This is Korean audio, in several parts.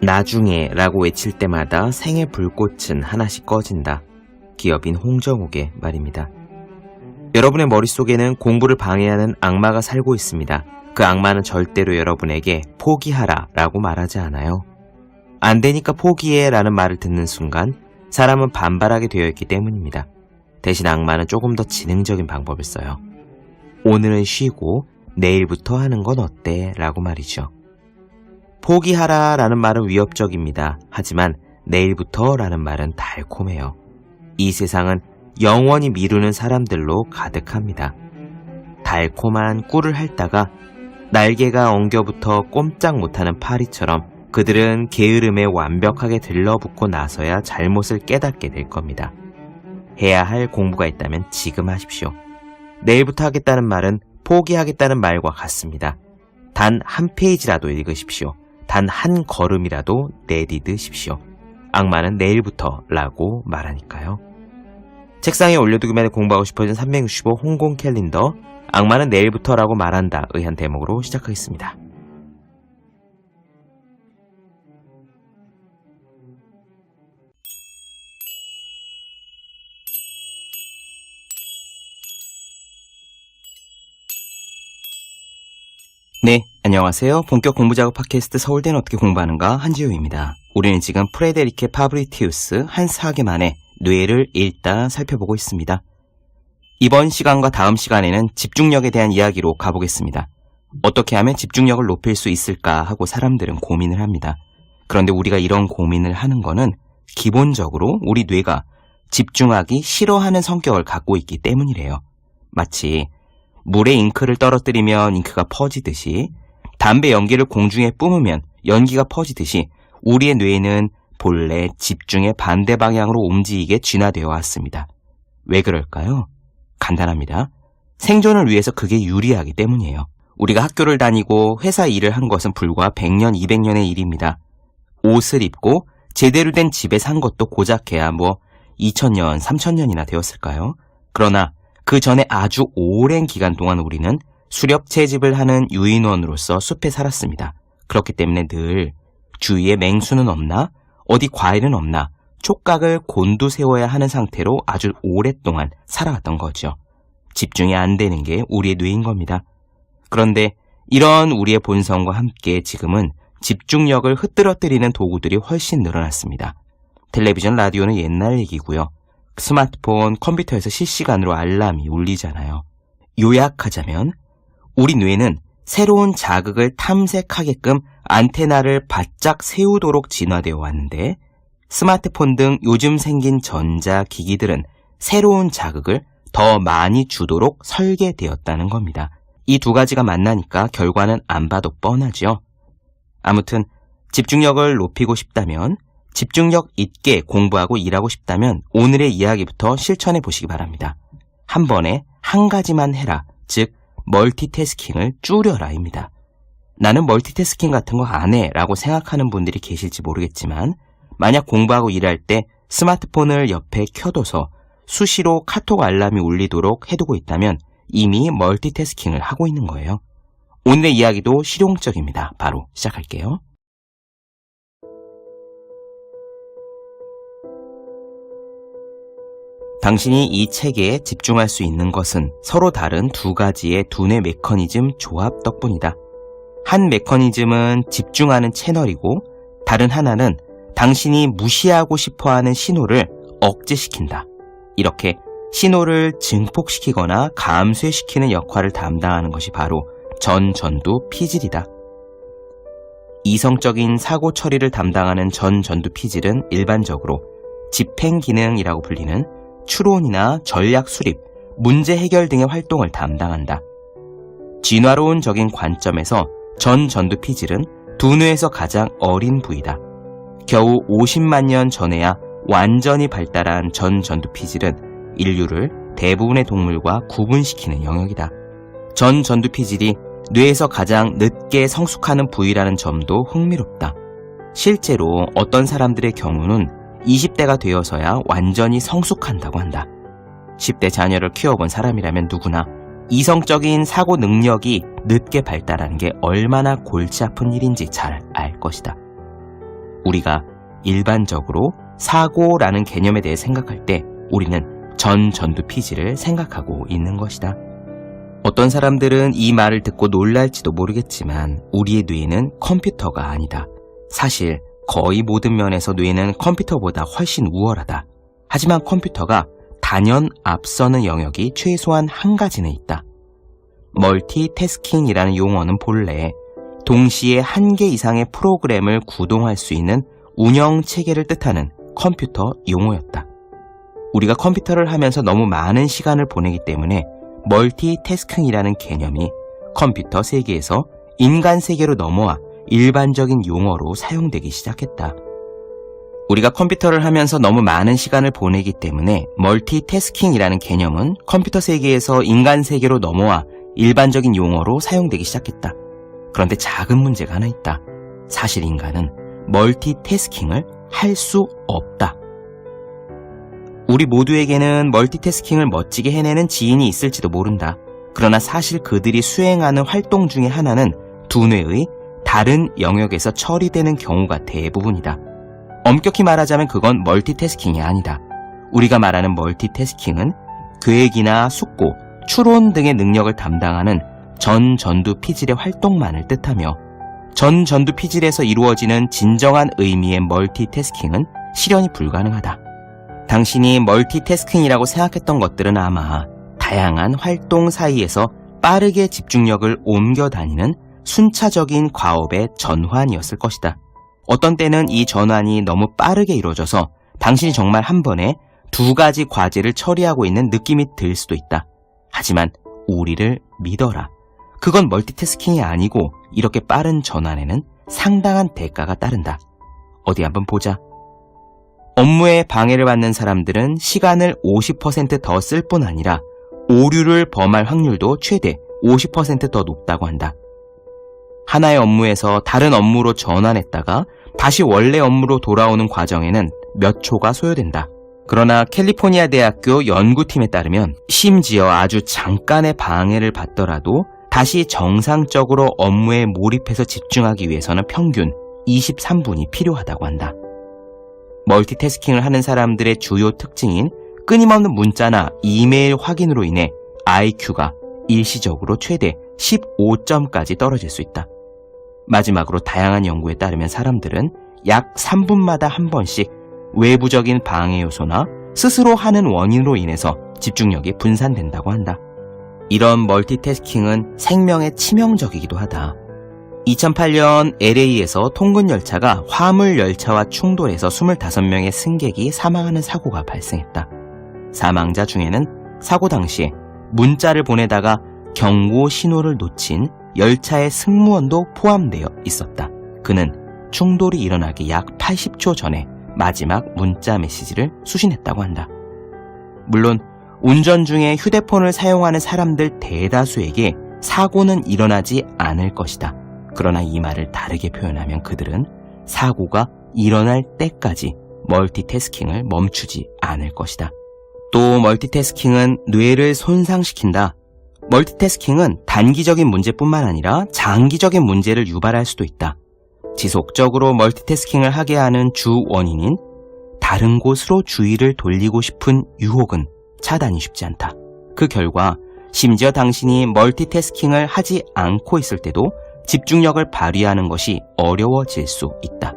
나중에 라고 외칠 때마다 생의 불꽃은 하나씩 꺼진다. 기업인 홍정욱의 말입니다. 여러분의 머릿속에는 공부를 방해하는 악마가 살고 있습니다. 그 악마는 절대로 여러분에게 포기하라 라고 말하지 않아요. 안 되니까 포기해 라는 말을 듣는 순간 사람은 반발하게 되어 있기 때문입니다. 대신 악마는 조금 더 지능적인 방법을 써요. 오늘은 쉬고 내일부터 하는 건 어때? 라고 말이죠. 포기하라 라는 말은 위협적입니다. 하지만 내일부터 라는 말은 달콤해요. 이 세상은 영원히 미루는 사람들로 가득합니다. 달콤한 꿀을 핥다가 날개가 엉겨붙어 꼼짝 못하는 파리처럼 그들은 게으름에 완벽하게 들러붙고 나서야 잘못을 깨닫게 될 겁니다. 해야 할 공부가 있다면 지금 하십시오. 내일부터 하겠다는 말은 포기하겠다는 말과 같습니다. 단 한 페이지라도 읽으십시오. 단 한 걸음이라도 내디드십시오. 악마는 내일부터 라고 말하니까요. 책상에 올려두기만 해 공부하고 싶어진 365 홍콩 캘린더, 악마는 내일부터 라고 말한다 의한 대목으로 시작하겠습니다. 네, 안녕하세요. 본격 공부작업 팟캐스트 서울대는 어떻게 공부하는가 한지우입니다. 우리는 지금 프레데리케 파브리티우스 한스 하게만의 뇌를 읽다 살펴보고 있습니다. 이번 시간과 다음 시간에는 집중력에 대한 이야기로 가보겠습니다. 어떻게 하면 집중력을 높일 수 있을까 하고 사람들은 고민을 합니다. 그런데 우리가 이런 고민을 하는 거는 기본적으로 우리 뇌가 집중하기 싫어하는 성격을 갖고 있기 때문이래요. 마치 물에 잉크를 떨어뜨리면 잉크가 퍼지듯이, 담배 연기를 공중에 뿜으면 연기가 퍼지듯이 우리의 뇌는 본래 집중의 반대 방향으로 움직이게 진화되어 왔습니다. 왜 그럴까요? 간단합니다. 생존을 위해서 그게 유리하기 때문이에요. 우리가 학교를 다니고 회사 일을 한 것은 불과 100년, 200년의 일입니다. 옷을 입고 제대로 된 집에 산 것도 고작해야 2000년, 3000년이나 되었을까요? 그러나 그 전에 아주 오랜 기간 동안 우리는 수렵 채집을 하는 유인원으로서 숲에 살았습니다. 그렇기 때문에 늘 주위에 맹수는 없나, 어디 과일은 없나, 촉각을 곤두세워야 하는 상태로 아주 오랫동안 살아왔던 거죠. 집중이 안 되는 게 우리의 뇌인 겁니다. 그런데 이런 우리의 본성과 함께 지금은 집중력을 흐트러뜨리는 도구들이 훨씬 늘어났습니다. 텔레비전, 라디오는 옛날 얘기고요. 스마트폰, 컴퓨터에서 실시간으로 알람이 울리잖아요. 요약하자면 우리 뇌는 새로운 자극을 탐색하게끔 안테나를 바짝 세우도록 진화되어 왔는데, 스마트폰 등 요즘 생긴 전자기기들은 새로운 자극을 더 많이 주도록 설계되었다는 겁니다. 이 두 가지가 만나니까 결과는 안 봐도 뻔하죠. 아무튼 집중력을 높이고 싶다면, 집중력 있게 공부하고 일하고 싶다면 오늘의 이야기부터 실천해 보시기 바랍니다. 한 번에 한 가지만 해라, 즉 멀티태스킹을 줄여라입니다. 나는 멀티태스킹 같은 거 안 해 라고 생각하는 분들이 계실지 모르겠지만, 만약 공부하고 일할 때 스마트폰을 옆에 켜둬서 수시로 카톡 알람이 울리도록 해두고 있다면 이미 멀티태스킹을 하고 있는 거예요. 오늘의 이야기도 실용적입니다. 바로 시작할게요. 당신이 이 책에 집중할 수 있는 것은 서로 다른 두 가지의 두뇌 메커니즘 조합 덕분이다. 한 메커니즘은 집중하는 채널이고, 다른 하나는 당신이 무시하고 싶어하는 신호를 억제시킨다. 이렇게 신호를 증폭시키거나 감쇄시키는 역할을 담당하는 것이 바로 전전두 피질이다. 이성적인 사고 처리를 담당하는 전전두 피질은 일반적으로 집행기능이라고 불리는 추론이나 전략 수립, 문제 해결 등의 활동을 담당한다. 진화론적인 관점에서 전전두 피질은 두뇌에서 가장 어린 부위다. 겨우 50만 년 전에야 완전히 발달한 전전두 피질은 인류를 대부분의 동물과 구분시키는 영역이다. 전전두 피질이 뇌에서 가장 늦게 성숙하는 부위라는 점도 흥미롭다. 실제로 어떤 사람들의 경우는 20대가 되어서야 완전히 성숙한다고 한다. 10대 자녀를 키워본 사람이라면 누구나 이성적인 사고 능력이 늦게 발달하는 게 얼마나 골치 아픈 일인지 잘 알 것이다. 우리가 일반적으로 사고라는 개념에 대해 생각할 때 우리는 전두피지를 생각하고 있는 것이다. 어떤 사람들은 이 말을 듣고 놀랄지도 모르겠지만 우리의 뇌는 컴퓨터가 아니다. 사실 거의 모든 면에서 뇌는 컴퓨터보다 훨씬 우월하다. 하지만 컴퓨터가 단연 앞서는 영역이 최소한 한 가지는 있다. 멀티태스킹이라는 용어는 본래 동시에 한 개 이상의 프로그램을 구동할 수 있는 운영 체계를 뜻하는 컴퓨터 용어였다. 우리가 컴퓨터를 하면서 너무 많은 시간을 보내기 때문에 멀티태스킹이라는 개념이 컴퓨터 세계에서 인간 세계로 넘어와 일반적인 용어로 사용되기 시작했다. 우리가 컴퓨터를 하면서 너무 많은 시간을 보내기 때문에 멀티태스킹이라는 개념은 컴퓨터 세계에서 인간 세계로 넘어와 일반적인 용어로 사용되기 시작했다. 그런데 작은 문제가 하나 있다. 사실 인간은 멀티태스킹을 할 수 없다. 우리 모두에게는 멀티태스킹을 멋지게 해내는 지인이 있을지도 모른다. 그러나 사실 그들이 수행하는 활동 중에 하나는 두뇌의 다른 영역에서 처리되는 경우가 대부분이다. 엄격히 말하자면 그건 멀티태스킹이 아니다. 우리가 말하는 멀티태스킹은 계획이나 숙고, 추론 등의 능력을 담당하는 전두피질의 활동만을 뜻하며 전두피질에서 이루어지는 진정한 의미의 멀티태스킹은 실현이 불가능하다. 당신이 멀티태스킹이라고 생각했던 것들은 아마 다양한 활동 사이에서 빠르게 집중력을 옮겨 다니는 순차적인 과업의 전환이었을 것이다. 어떤 때는 이 전환이 너무 빠르게 이루어져서 당신이 정말 한 번에 두 가지 과제를 처리하고 있는 느낌이 들 수도 있다. 하지만 우리를 믿어라. 그건 멀티태스킹이 아니고 이렇게 빠른 전환에는 상당한 대가가 따른다. 어디 한번 보자. 업무에 방해를 받는 사람들은 시간을 50% 더 쓸 뿐 아니라 오류를 범할 확률도 최대 50% 더 높다고 한다. 하나의 업무에서 다른 업무로 전환했다가 다시 원래 업무로 돌아오는 과정에는 몇 초가 소요된다. 그러나 캘리포니아 대학교 연구팀에 따르면 심지어 아주 잠깐의 방해를 받더라도 다시 정상적으로 업무에 몰입해서 집중하기 위해서는 평균 23분이 필요하다고 한다. 멀티태스킹을 하는 사람들의 주요 특징인 끊임없는 문자나 이메일 확인으로 인해 IQ가 일시적으로 최대 15점까지 떨어질 수 있다. 마지막으로 다양한 연구에 따르면 사람들은 약 3분마다 한 번씩 외부적인 방해 요소나 스스로 하는 원인으로 인해서 집중력이 분산된다고 한다. 이런 멀티태스킹은 생명에 치명적이기도 하다. 2008년 LA에서 통근열차가 화물열차와 충돌해서 25명의 승객이 사망하는 사고가 발생했다. 사망자 중에는 사고 당시에 문자를 보내다가 경고 신호를 놓친 열차의 승무원도 포함되어 있었다. 그는 충돌이 일어나기 약 80초 전에 마지막 문자 메시지를 수신했다고 한다. 물론 운전 중에 휴대폰을 사용하는 사람들 대다수에게 사고는 일어나지 않을 것이다. 그러나 이 말을 다르게 표현하면 그들은 사고가 일어날 때까지 멀티태스킹을 멈추지 않을 것이다. 또 멀티태스킹은 뇌를 손상시킨다. 멀티태스킹은 단기적인 문제뿐만 아니라 장기적인 문제를 유발할 수도 있다. 지속적으로 멀티태스킹을 하게 하는 주 원인인 다른 곳으로 주의를 돌리고 싶은 유혹은 차단이 쉽지 않다. 그 결과 심지어 당신이 멀티태스킹을 하지 않고 있을 때도 집중력을 발휘하는 것이 어려워질 수 있다.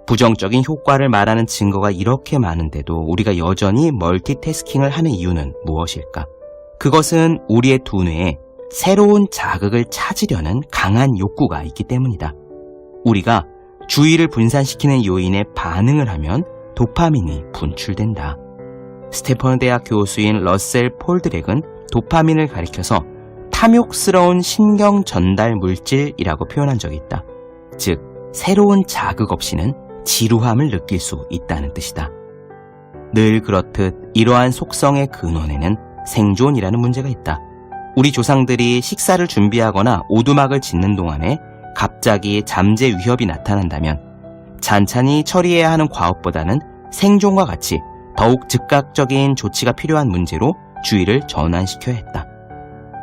부정적인 효과를 말하는 증거가 이렇게 많은데도 우리가 여전히 멀티태스킹을 하는 이유는 무엇일까? 그것은 우리의 두뇌에 새로운 자극을 찾으려는 강한 욕구가 있기 때문이다. 우리가 주의를 분산시키는 요인에 반응을 하면 도파민이 분출된다. 스탠퍼드 대학 교수인 러셀 폴드렉은 도파민을 가리켜서 탐욕스러운 신경 전달 물질이라고 표현한 적이 있다. 즉, 새로운 자극 없이는 지루함을 느낄 수 있다는 뜻이다. 늘 그렇듯 이러한 속성의 근원에는 생존이라는 문제가 있다. 우리 조상들이 식사를 준비하거나 오두막을 짓는 동안에 갑자기 잠재 위협이 나타난다면 잔잔히 처리해야 하는 과업보다는 생존과 같이 더욱 즉각적인 조치가 필요한 문제로 주의를 전환시켜야 했다.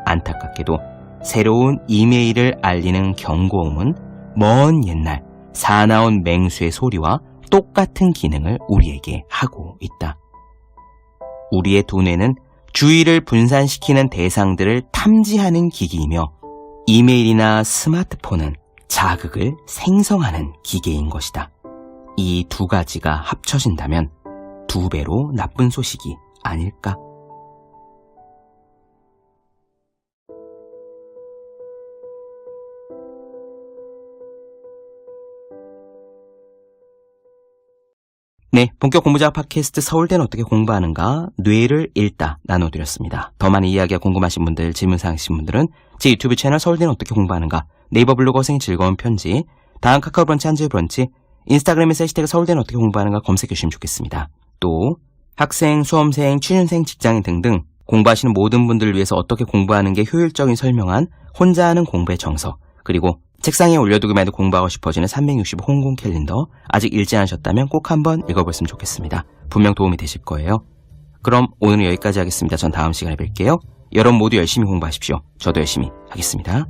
안타깝게도 새로운 이메일을 알리는 경고음은 먼 옛날 사나운 맹수의 소리와 똑같은 기능을 우리에게 하고 있다. 우리의 두뇌는 주의를 분산시키는 대상들을 탐지하는 기기이며 이메일이나 스마트폰은 자극을 생성하는 기계인 것이다. 이 두 가지가 합쳐진다면 2배로 나쁜 소식이 아닐까? 네, 본격 공부작업 팟캐스트 서울대는 어떻게 공부하는가 뇌를 읽다 나눠드렸습니다. 더 많은 이야기가 궁금하신 분들, 질문사항 있으신 분들은 제 유튜브 채널 서울대는 어떻게 공부하는가, 네이버 블로그 어생의 즐거운 편지, 다음 카카오 브런치 한주의 브런치, 인스타그램에서 해시태그 서울대는 어떻게 공부하는가 검색해 주시면 좋겠습니다. 또 학생, 수험생, 취준생, 직장인 등등 공부하시는 모든 분들을 위해서 어떻게 공부하는 게 효율적인 설명한 혼자 하는 공부의 정석, 그리고 책상에 올려두기만 해도 공부하고 싶어지는 365 홍콩 캘린더 아직 읽지 않으셨다면 꼭 한번 읽어보셨으면 좋겠습니다. 분명 도움이 되실 거예요. 그럼 오늘은 여기까지 하겠습니다. 전 다음 시간에 뵐게요. 여러분 모두 열심히 공부하십시오. 저도 열심히 하겠습니다.